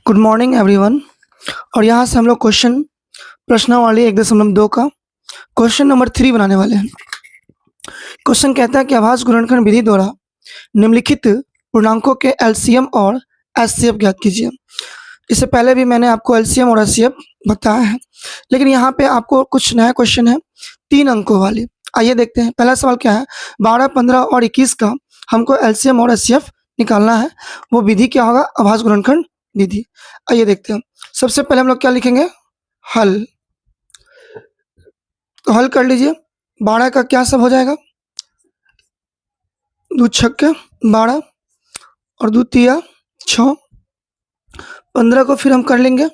Good morning everyone. और यहाँ से हम लोग प्रश्नावली 1.2 का क्वेश्चन नंबर 3 बनाने वाले हैं। क्वेश्चन कहता है कि आभास गुणनखंड विधि द्वारा निम्नलिखित पूर्णांकों के एलसीएम और एचसीएफ ज्ञात कीजिए। इससे पहले भी मैंने आपको एलसीएम और एचसीएफ बताया है, लेकिन यहाँ पे आपको कुछ नया क्वेश्चन है 3 अंकों वाली। आइए देखते हैं। पहला सवाल क्या है, 12, 15 और 21 का हमको एलसीएम और एचसीएफ निकालना है। वो विधि क्या होगा, आभास गुणनखंड विधि। आइए देखते हैं। सबसे पहले हम लोग क्या लिखेंगे, हल। तो हल कर लीजिए। 12 का क्या सब हो जाएगा, 2 छक्के 12 और 2 तिया 6। 15 को फिर हम कर लेंगे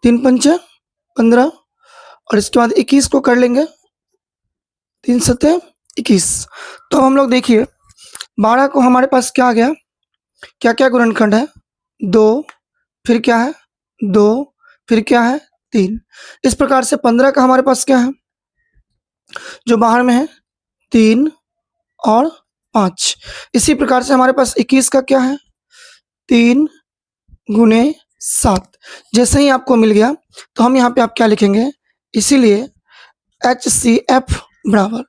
3 पंचे 15 और इसके बाद 21 को कर लेंगे 3 सत्ते 21। तो अब हम लोग देखिए 12 को हमारे पास क्या आ गया, क्या क्या गुणनखंड है, 2 फिर क्या है 2 फिर क्या है 3। इस प्रकार से 15 का हमारे पास क्या है, जो बाहर में है 3 और 5। इसी प्रकार से हमारे पास 21 का क्या है, 3 गुने 7। जैसे ही आपको मिल गया तो हम यहाँ पे आप क्या लिखेंगे, इसीलिए HCF बराबर,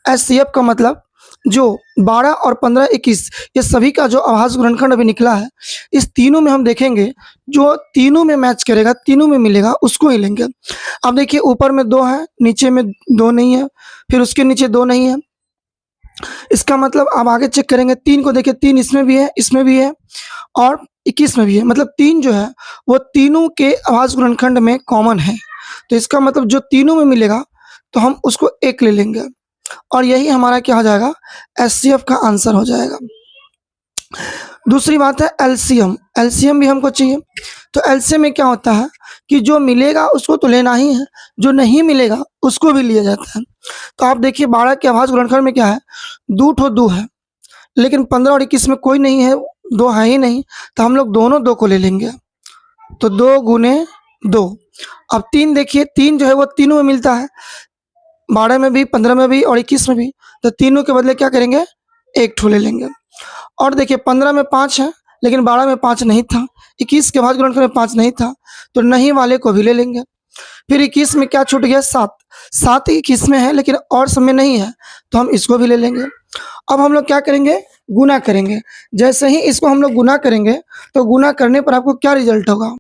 HCF का मतलब जो 12 और 15, 21 ये सभी का जो आभास गुणनखंड अभी निकला है, इस तीनों में हम देखेंगे जो तीनों में मैच करेगा, तीनों में मिलेगा, उसको ही लेंगे। अब देखिए ऊपर में 2 है, नीचे में 2 नहीं है, फिर उसके नीचे 2 नहीं है। इसका मतलब आप आगे चेक करेंगे, 3 को देखिए 3 इसमें भी है, इसमें भी है और 21 में भी है। मतलब 3 जो है वो तीनों के आभास गुणनखंड में कॉमन है। तो इसका मतलब जो तीनों में मिलेगा तो हम उसको 1 ले लेंगे और यही हमारा क्या हो जाएगा, एचसीएफ का आंसर हो जाएगा। दूसरी बात है एलसीएम। एलसीएम भी हमको चाहिए। तो एलसीएम में क्या होता है कि जो मिलेगा उसको तो लेना ही है, जो नहीं मिलेगा उसको भी लिया जाता है। तो आप देखिए 12 के आभास गुणनखंड में क्या है, 2 है, लेकिन 15 और 21 में कोई नहीं है, 2 है ही नहीं, तो हम लोग दोनों 2 को ले लेंगे। तो 2 गुने 2। अब 3 देखिए, 3 जो है वो तीनों में मिलता है, 12 में भी, 15 में भी और 21 में भी। तो तीनों के बदले क्या करेंगे, 1 ठो ले लेंगे। और देखिए 15 में 5 है, लेकिन 12 में 5 नहीं था, 21 के आभास गुणनखंड में 5 नहीं था, तो नहीं वाले को भी ले लेंगे। फिर 21 में क्या छूट गया, 7। 7 21 में है लेकिन और सब में नहीं है, तो हम इसको भी ले लेंगे। अब हम लोग क्या करेंगे, गुना करेंगे। जैसे ही इसको हम लोग गुना करेंगे तो गुना करने पर आपको क्या रिजल्ट होगा,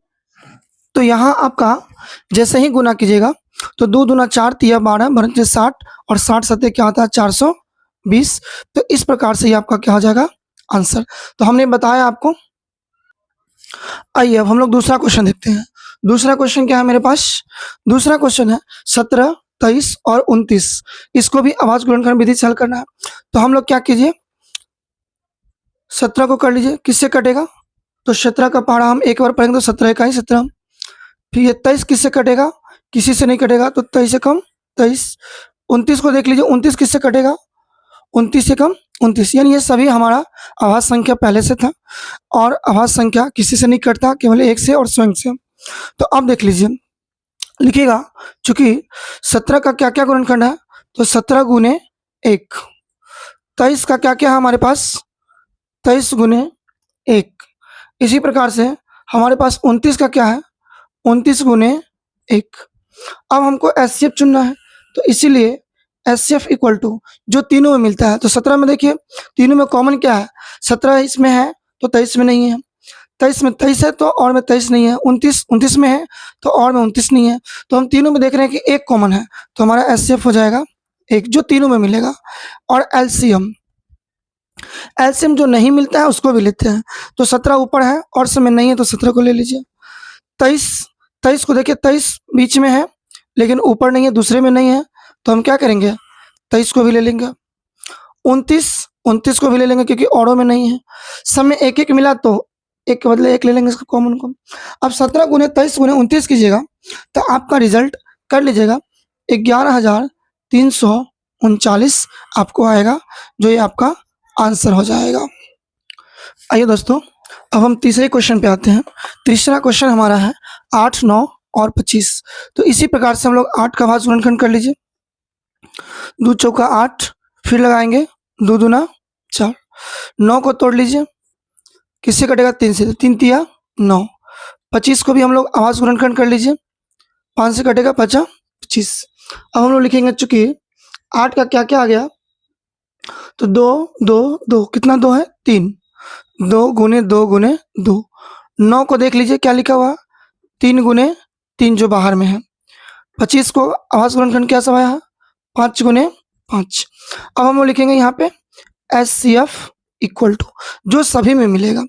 तो यहाँ आपका जैसे ही गुना कीजिएगा तो 2 दूना 4 तिया 12 12 60 और 60 सत्ते क्या होता है 420। तो इस प्रकार से ही आपका क्या हो जाएगा आंसर। तो हमने बताया आपको। आइए अब हम लोग दूसरा क्वेश्चन देखते हैं। दूसरा क्वेश्चन क्या है मेरे पास, दूसरा क्वेश्चन है 17, 23 और 29। इसको भी आभास गुणनखंड विधि से हल करना है। तो हम लोग क्या कीजिए, 17 को कर लीजिए, किससे कटेगा, तो 17 का पहाड़ा हम एक बार पढ़ेंगे तो 17 का ही 17। फिर ये 23 किससे कटेगा, किसी से नहीं कटेगा, तो 23 से कम 23। 29 को देख लीजिए, 29 किससे कटेगा, 29 से कम 29। यानी ये सभी हमारा आभास संख्या पहले से था और आभास संख्या किसी से नहीं कटता, केवल एक से और स्वयं से। तो अब देख लीजिए, लिखिएगा चूंकि 17 का क्या क्या गुणनखंड है, तो 17 गुने 1। 23 का क्या क्या है हमारे पास, 23 गुने 1। इसी प्रकार से हमारे पास 29 का क्या है, 29 गुने 1। अब हमको एचसीएफ चुनना है, तो इसीलिए एचसीएफ इक्वल टू जो तीनों में मिलता है। तो 17 में देखिए तीनों में कॉमन क्या है, 17 इसमें है तो 23 में नहीं है, 23 में 23 है तो और में 23 नहीं है, 29 में है तो और में 29 नहीं है। तो हम तीनों में देख रहे हैं कि एक कॉमन है, तो हमारा एचसीएफ हो जाएगा 1, जो तीनों में मिलेगा। और एलसीएम, एलसीएम जो नहीं मिलता है उसको भी लेते हैं। तो 17 ऊपर है और समय नहीं है, तो 17 को ले लीजिए। 23 को देखिए, 23 बीच में है लेकिन ऊपर नहीं है, दूसरे में नहीं है, तो हम क्या करेंगे 23 को भी ले लेंगे। 29 को भी ले लेंगे क्योंकि औरों में नहीं है। सब में एक एक मिला तो एक के बदले एक ले लेंगे इसका कॉमन को। अब 17 गुने 23 गुने 29 कीजिएगा तो आपका रिजल्ट कर लीजिएगा 11,339 आपको आएगा, जो ये आपका आंसर हो जाएगा। आइए दोस्तों अब हम तीसरे क्वेश्चन पे आते हैं। तीसरा क्वेश्चन हमारा है 8, 9 और 25। तो इसी प्रकार से हम लोग 8 का आभास गुणनखंड कर लीजिए। 2 चौका 8, फिर लगाएंगे 2 दूना 4। 9 को तोड़ लीजिए, किससे कटेगा 3 से, तो 3 तिया 9। 25 को भी हम लोग आवाज़ गुणनखंड कर लीजिए। 5 से कटेगा 5 25। अब हम लोग लिखेंगे, चूँकि 8 का क्या-क्या आ गया, तो 2 2 2 कितना 2 है 3। 2 गुने 2 गुने 2। 9 को देख लीजिए क्या लिखा हुआ, 3 गुने 3 जो बाहर में है। 25 को आवाज़ गुणनखंड क्या सब आया, 5 गुने 5। अब हम लोग लिखेंगे यहाँ पे HCF इक्वल टू, जो सभी में मिलेगा।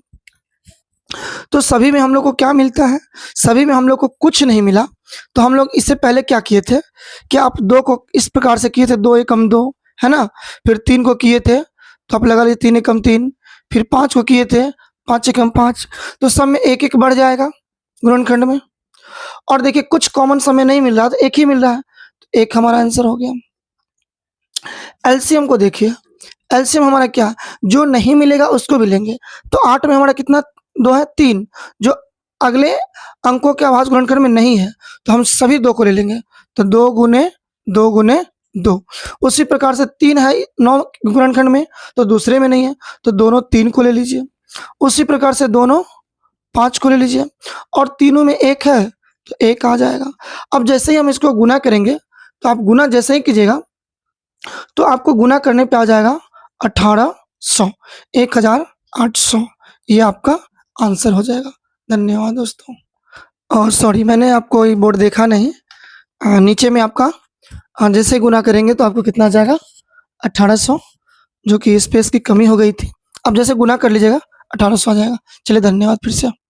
तो सभी में हम लोग को क्या मिलता है, सभी में हम लोग को कुछ नहीं मिला। तो हम लोग इससे पहले क्या किए थे कि आप 2 को इस प्रकार से किए थे, 2 एकम 2, है ना। फिर 3 को किए थे तो आप लगा लीजिए 3 एकम 3। फिर 5 को किए थे 5 एकम 5। तो सब में एक एक बढ़ जाएगा गुणनखंड में। और देखिए कुछ कॉमन समय नहीं मिल रहा, तो एक ही मिल रहा है, तो एक हमारा आंसर हो गया। एलसीएम को देखिए, एलसीएम हमारा क्या, जो नहीं मिलेगा उसको भी लेंगे। तो 8 में हमारा कितना 2 है 3, जो अगले अंकों के आवाज़ गुणनखंड में नहीं है, तो हम सभी 2 को ले लेंगे। तो 2 गुने 2 गुने 2। उसी प्रकार से 3 है 9 गुणनखंड में, तो दूसरे में नहीं है, तो दोनों 3 को ले लीजिए। उसी प्रकार से दोनों 5 को ले लीजिए, और तीनों में 1 है तो 1 आ जाएगा। अब जैसे ही हम इसको गुना करेंगे, तो आप गुना जैसे ही कीजिएगा तो आपको गुना करने पे आ जाएगा 1800, 1800। ये आपका आंसर हो जाएगा। धन्यवाद दोस्तों। और सॉरी, मैंने आपको ये बोर्ड देखा नहीं। नीचे में आपका जैसे गुना करेंगे तो आपको कितना आ जाएगा 1800, जो कि स्पेस की कमी हो गई थी। अब जैसे गुना कर लीजिएगा 1800 आ जाएगा। चलिए धन्यवाद फिर से।